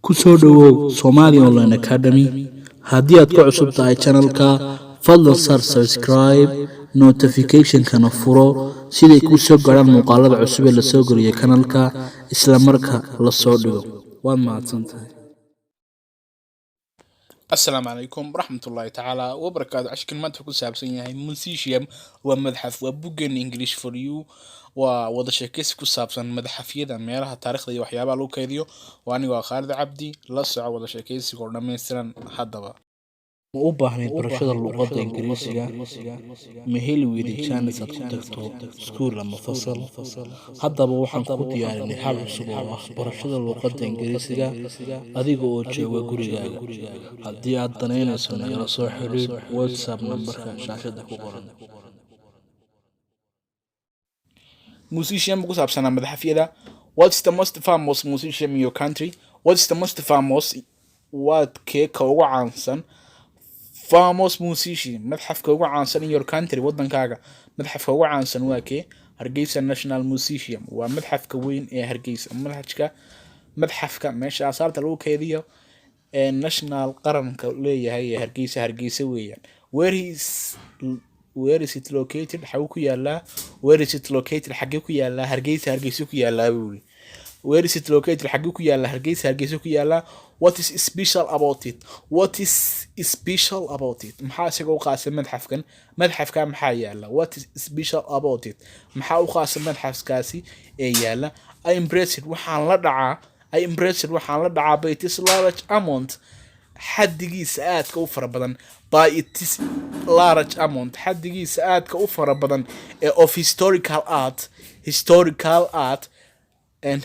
kusoo dhawow Somali Online Academy haddii aad ku cusub tahay channelka fadlan sar subscribe notification kana furo siday ku soo gaaraan muuqaalada cusub ee la soo geliyo channelka isla marka la soo dhigo waad mahadsantahay. السلام عليكم ورحمة الله تعالى وبركاته. عشان ما تحكوا سابسين هاي موسيشيم ومدحف وبوجن إنجليش فور يو وودشيكيسي كو سابسن مدحفيدا ميلها تاريخ دي وحيابا لو كيديو واني وخالد عبدي لسع ودشيكيسي كورنا ميستران حدبا ma u baahnayd barashada luuqada Ingriiska ma heli weyday chance aad ku tagto school ama fasal haddaba waxaan ku diyaarinay hal cusub oo ah barashada luuqada Ingriiska adiga oo jooga gurigaaga haddii aad danaynayso nagala soo xiriir WhatsApp numberka shaashada ku qoran. Musician ku saabsan Madxafyada. What's the most famous musician in your country? What's the most famous what ka ugu caansan famous musician madxafka ugu caansan in your country wadankaaga madxafka ugu caansan waa kee Hargeysa National Museum waa madxafka weyn ee Hargeysa madxafka meesha asaarta lagu keydiyo ee national qaranka leeyahay ee Hargeysa weeyaan. Where is it located xagu ku yaala where is it located xagee ku yaala Hargeysa ku yaala buuli. Where is it located xagee ku yaala Hargeysa ku yaala. What is special about it? What is special about it? maxaa isaga u qaasay madxafka maxaa yaala? What is special about it? maxaa u qaasay madxafkaasi ee yaala? I impressed waxaan la dhacaa by it is large amount xaddigiisa aadka u fara badan by it is large amount xaddigiisa aadka u fara badan of historical art and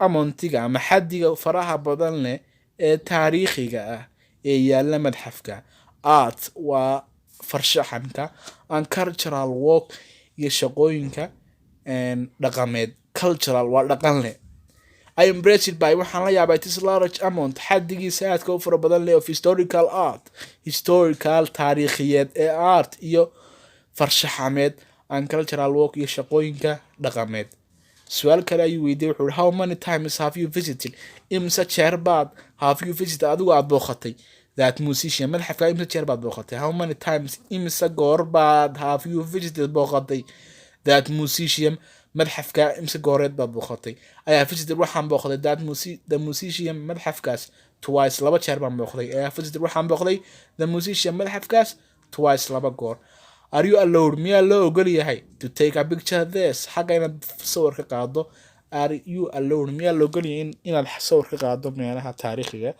amountiga ama xaddiga faraha badan leh ee taariikhiga ah ee yaala madxafka. Art waa farshaxanka and cultural work iyo shaqooyinka dhaqameed. Cultural waa dhaqan leh. I impressed by waxaan la yaabay this large amount xaddigiisa aadka u fara badan leh of historical taariikhiyeed ee art iyo farshaxameed and cultural work iyo shaqooyinka dhaqameed. su'aal kale ayuu weydiiyay wuxuu how many times have you visited imsa jeer baad have you visited adigu aad booqatay that museum madxafka imsa jeer baad booqatay how many times imsa goor baad have you visited booqatay that museum madxafka imsa gooreed baad booqatay I have visited waxaan booqday the museum madxafkaas twice laba jeer baan booqday I have visited waxaan booqday the museum madxafkaas twice laba goor. Are you allowed miyaa loo ogol yahay to take a picture this xagga inaad sawir ka qaado? Are you allowed miyaa loo ogol yahay inaad sawir ka qaado meelaha taariikhiga?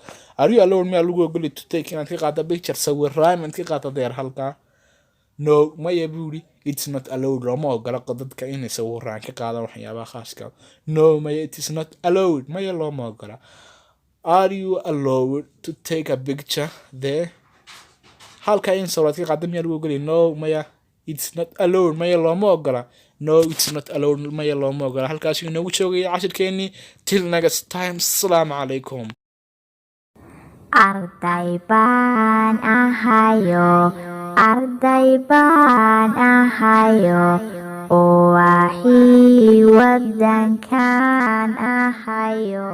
Are you allowed miyaa lagu ogol yahay to take inaad ka qaado picture sawiraan inaad ka qaado deer halka? No maya buuri it's not allowed lama ogola dadka inay sawiraan ka qaadaan waxyaabaha khaaska. No maya it is not allowed maya looma ogola. Are you allowed to take a picture there? halka in sawirad ka qaado miyaa lagu ogol yahay? No maya it's not allowed maya looma ogola. No it's not allowed maya looma ogola. halkaas inoogu joogay cashirkeeni till next time. Assalamu calaykum. Arday baan ahayo oo waxii wadankan ahayo